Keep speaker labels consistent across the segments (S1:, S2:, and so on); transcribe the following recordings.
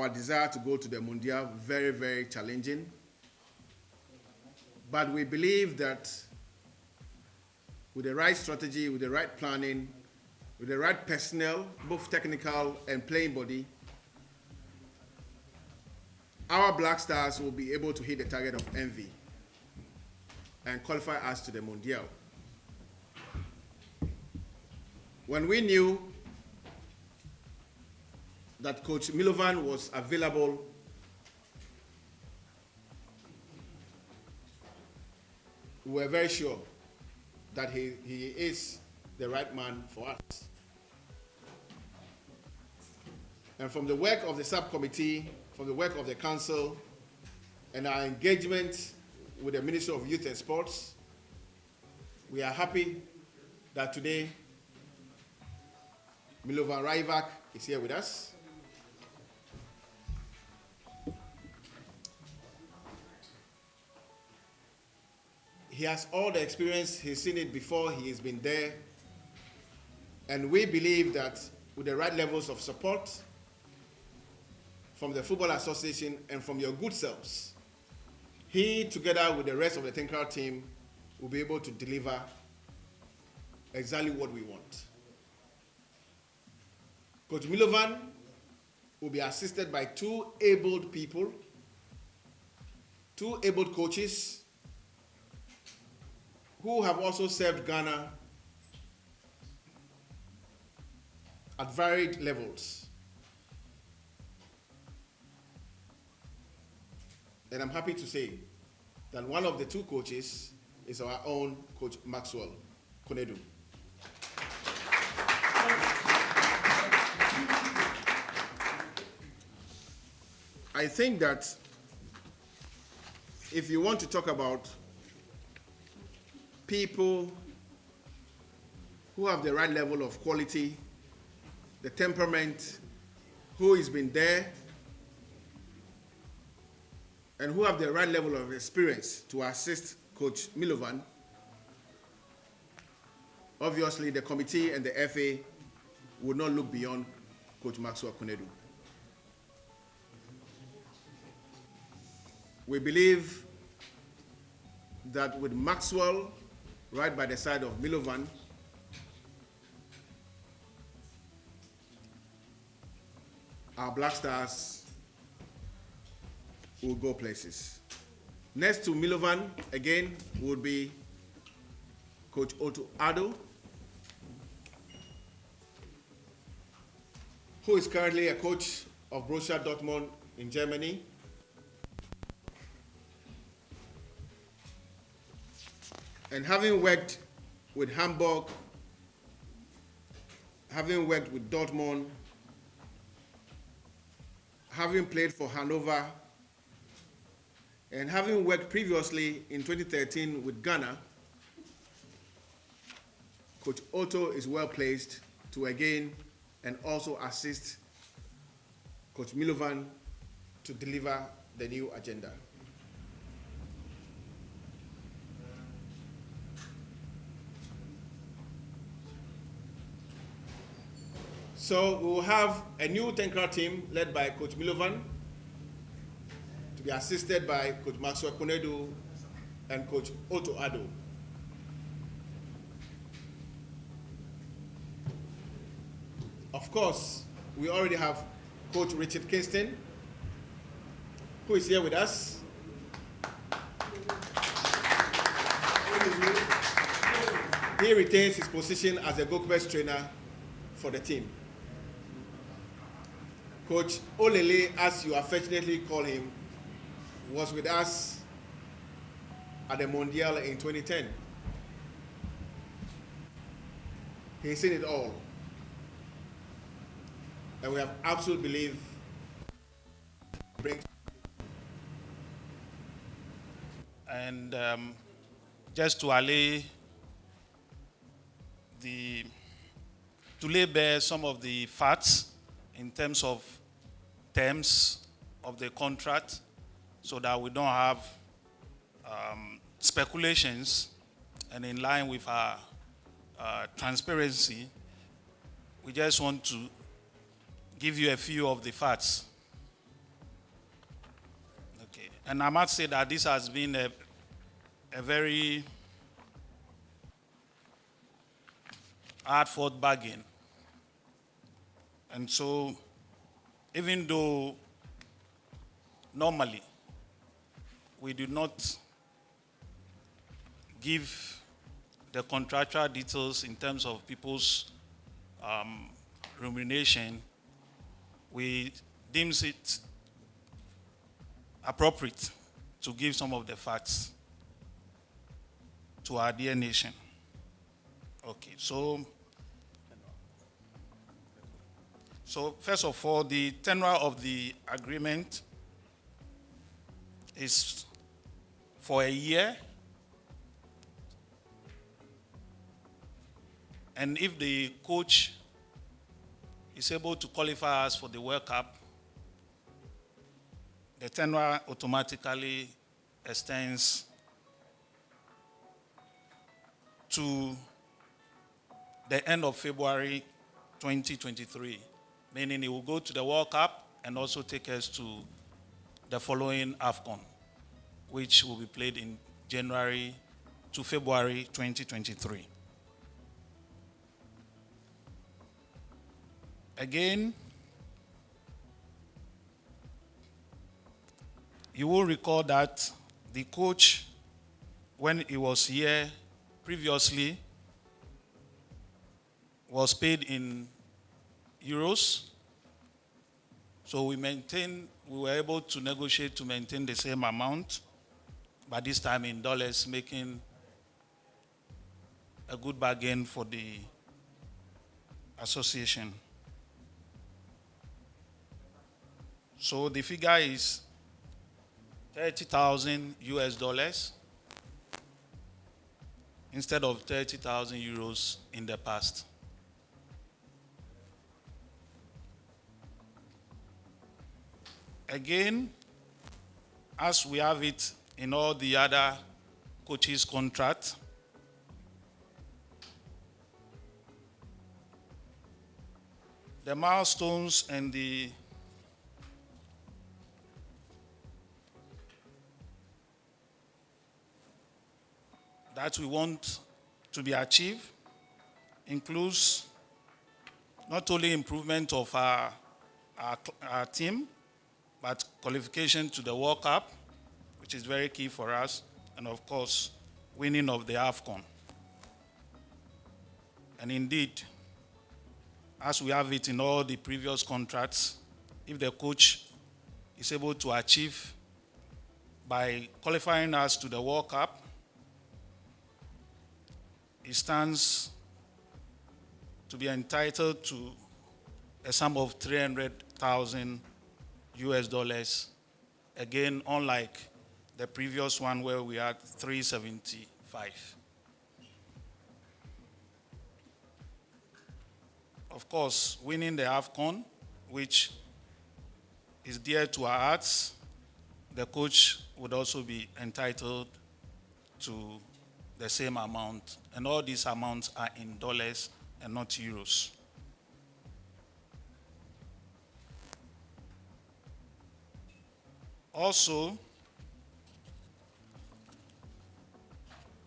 S1: our desire to go to the Mundial very, very challenging. But we believe that with the right strategy, with the right planning, with the right personnel, both technical and playing body, our Black Stars will be able to hit the target of envy and qualify us to the Mundial. When we knew that Coach Milovan was available, we were very sure that he is the right man for us. And from the work of the subcommittee, from the work of the council, and our engagement with the Ministry of Youth and Sports, we are happy that today Milovan Rajevac is here with us. He has all the experience, he's seen it before, he has been there. And we believe that with the right levels of support from the Football Association and from your good selves, he, together with the rest of the technical team, will be able to deliver exactly what we want. Coach Milovan will be assisted by two abled people, two abled coaches who have also served Ghana at varied levels. And I'm happy to say that one of the two coaches is our own Coach Maxwell Konedu. I think that if you want to talk about people who have the right level of quality, the temperament, who has been there, and who have the right level of experience to assist Coach Milovan, obviously the committee and the FA would not look beyond Coach Maxwell Konedu. We believe that with Maxwell right by the side of Milovan, our Black Stars will go places. Next to Milovan, again, would be Coach Otto Addo, who is currently a coach of Borussia Dortmund in Germany. And having worked with Hamburg, having worked with Dortmund, having played for Hanover, and having worked previously in 2013 with Ghana, Coach Otto is well placed to again and also assist Coach Milovan to deliver the new agenda. So we will have a new technical team led by Coach Milovan, to be assisted by Coach Maxwell Konedu and Coach Otto Addo. Of course, we already have Coach Richard Kingston, who is here with us. He retains his position as a goalkeepers trainer for the team. Coach Olele, as you affectionately call him, was with us at the Mondial in 2010. He's seen it all. And we have absolute belief
S2: and just to allay to lay bare some of the facts in terms of terms of the contract, so that we don't have speculations, and in line with our transparency, we just want to give you a few of the facts. And I must say that this has been a very hard-fought bargain. And so, even though normally we do not give the contractual details in terms of people's remuneration, we deem it appropriate to give some of the facts to our dear nation. Okay, so first of all, the tenure of the agreement is for a year. And if the coach is able to qualify us for the World Cup, the tenure automatically extends to the end of February 2023, meaning he will go to the World Cup and also take us to the following AFCON, which will be played in January to February 2023. Again, you will recall that the coach, when he was here previously, was paid in euros. So we were able to negotiate to maintain the same amount, but this time in dollars, making a good bargain for the association. So the figure is 30,000 US dollars instead of 30,000 euros in the past. Again, as we have it in all the other coaches' contracts, the milestones and that we want to be achieved includes not only improvement of our team, but qualification to the World Cup, which is very key for us, and of course, winning of the AFCON. And indeed, as we have it in all the previous contracts, if the coach is able to achieve by qualifying us to the World Cup, he stands to be entitled to a sum of 300,000 US dollars. Again, unlike the previous one where we had 375. Of course, winning the AFCON, which is dear to our hearts, the coach would also be entitled to the same amount. And all these amounts are in dollars and not euros. Also,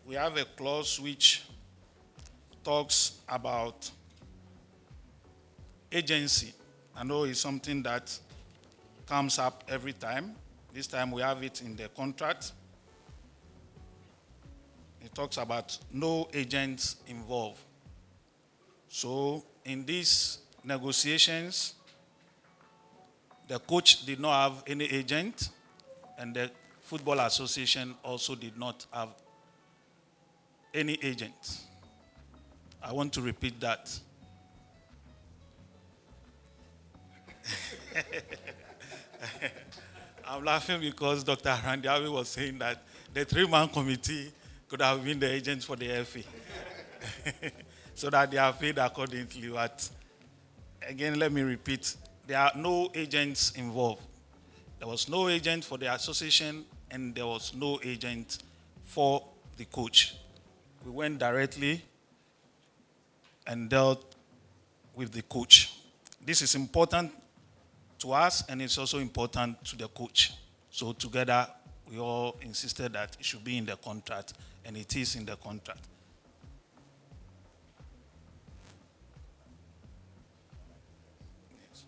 S2: we have a clause which talks about agency. I know it's something that comes up every time. This time we have it in the contract. It talks about no agents involved. So in these negotiations, the coach did not have any agent, and the Football Association also did not have any agent. I want to repeat that. I'm laughing because Dr. Randiawi was saying that the three-man committee could have been the agents for the FA. So that they are paid accordingly. But again, let me repeat, there are no agents involved. There was no agent for the association, and there was no agent for the coach. We went directly and dealt with the coach. This is important to us, and it's also important to the coach. So together, we all insisted that it should be in the contract, and it is in the contract. Yes.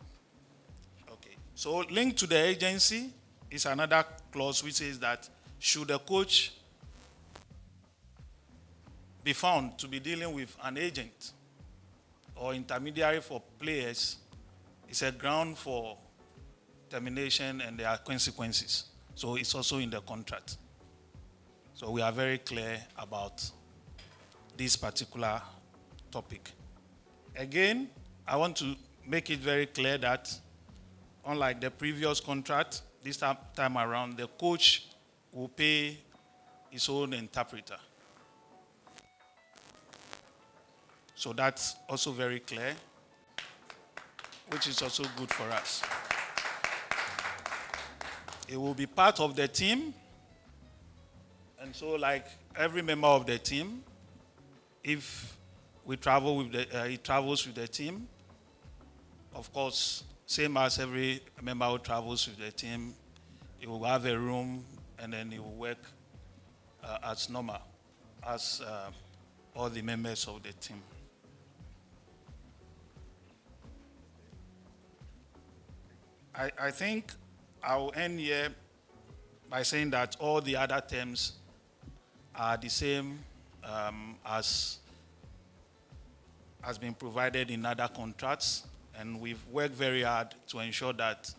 S2: Okay. So linked to the agency is another clause which says that should the coach be found to be dealing with an agent or intermediary for players, it's a ground for termination and there are consequences. So it's also in the contract. So we are very clear about this particular topic. Again, I want to make it very clear that unlike the previous contract, this time around, the coach will pay his own interpreter. So that's also very clear, which is also good for us. It will be part of the team. And so like every member of the team, if we travel with he travels with the team, of course, same as every member who travels with the team, he will have a room and then he will work as normal, as all the members of the team. I think I'll end here by saying that all the other terms are the same as has been provided in other contracts, and we've worked very hard to ensure that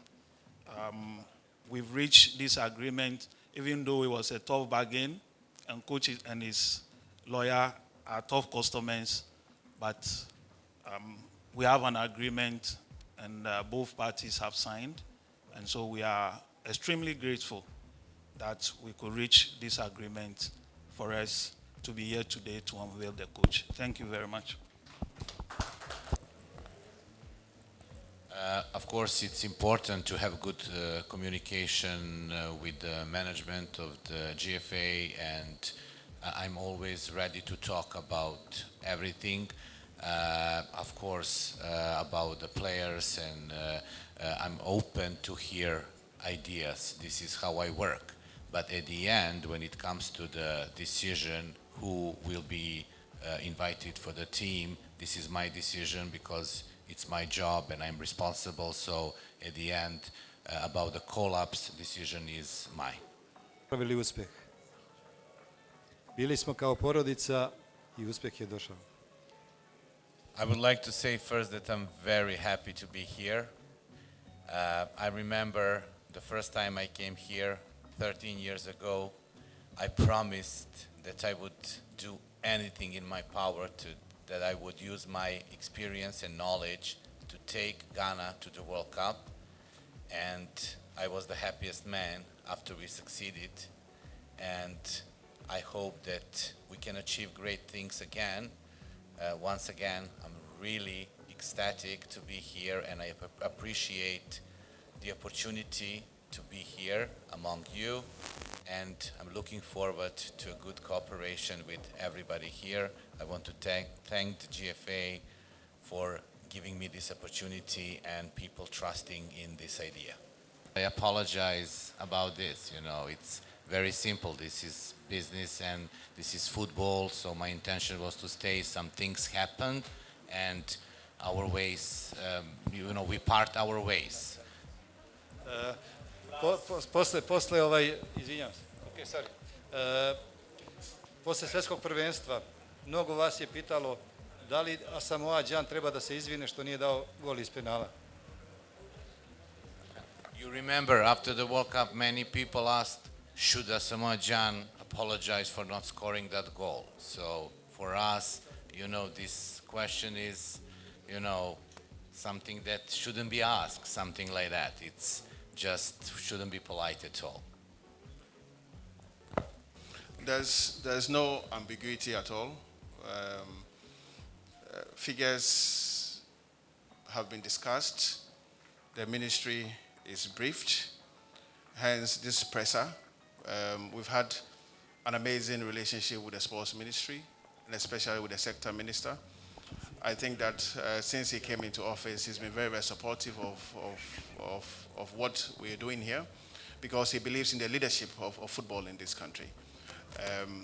S2: we've reached this agreement, even though it was a tough bargain, and coach and his lawyer are tough customers, but we have an agreement, and both parties have signed, and so we are extremely grateful that we could reach this agreement for us to be here today to unveil the coach. Thank you very much.
S3: Of course, it's important to have good communication with the management of the GFA, and I'm always ready to talk about everything. Of course, about the players, and I'm open to hear ideas. This is how I work. But at the end, when it comes to the decision who will be invited for the team, this is my decision because it's my job and I'm responsible. So at the end, about the collapse, decision is mine.
S4: Pravili uspeh. Bili smo kao porodica I uspeh je došao.
S3: I would like to say first that I'm very happy to be here. I remember the first time I came here 13 years ago. I promised that I would do anything in my power that I would use my experience and knowledge to take Ghana to the World Cup. And I was the happiest man after we succeeded. And I hope that we can achieve great things again. Once again, I'm really ecstatic to be here, and I appreciate the opportunity to be here among you, and I'm looking forward to a good cooperation with everybody here. I want to thank the GFA for giving me this opportunity and people trusting in this idea. I apologize about this, it's very simple. This is business and this is football, so my intention was to stay. Some things happened and our ways, we part our ways.
S4: Izvinjavam se. Okay, sorry. Posle svjetskog prvenstva, mnogo vas je pitalo da li Asamoah Gyan treba da se izvine što nije dao gol iz penala.
S3: You remember, after the World Cup, many people asked, should Asamoah Gyan apologize for not scoring that goal? So for us, this question is, something that shouldn't be asked, something like that. It's just shouldn't be polite at all.
S1: There's no ambiguity at all. Figures have been discussed. The ministry is briefed. Hence this presser. We've had an amazing relationship with the sports ministry, and especially with the sector minister. I think that since he came into office, he's been very, very supportive of what we're doing here. because he believes in the leadership of football in this country.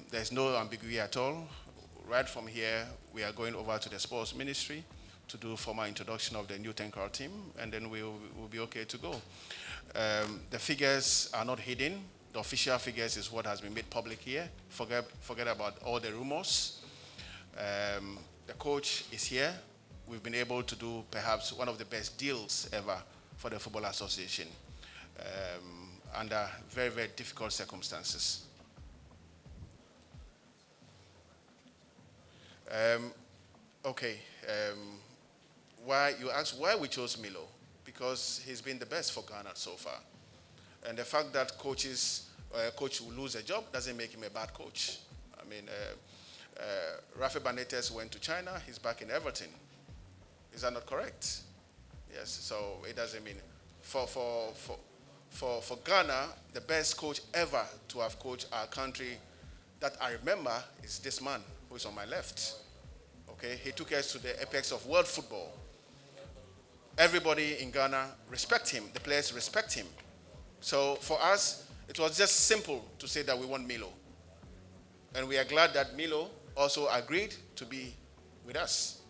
S1: There's no ambiguity at all. Right from here, we are going over to the sports ministry to do formal introduction of the new Tenkar team, and then we'll be okay to go. The figures are not hidden. The official figures is what has been made public here. Forget about all the rumors. The coach is here. We've been able to do perhaps one of the best deals ever for the Football Association under very, very difficult circumstances. Why you ask why we chose Milo? Because he's been the best for Ghana so far. And the fact that a coach will lose a job doesn't make him a bad coach. I mean, Rafa Benitez went to China, he's back in Everton. Is that not correct? Yes, so it doesn't mean, for Ghana, the best coach ever to have coached our country that I remember is this man who is on my left. Okay, he took us to the apex of world football. Everybody in Ghana respect him, the players respect him. So for us, it was just simple to say that we want Milo. And we are glad that Milo also agreed to be with us.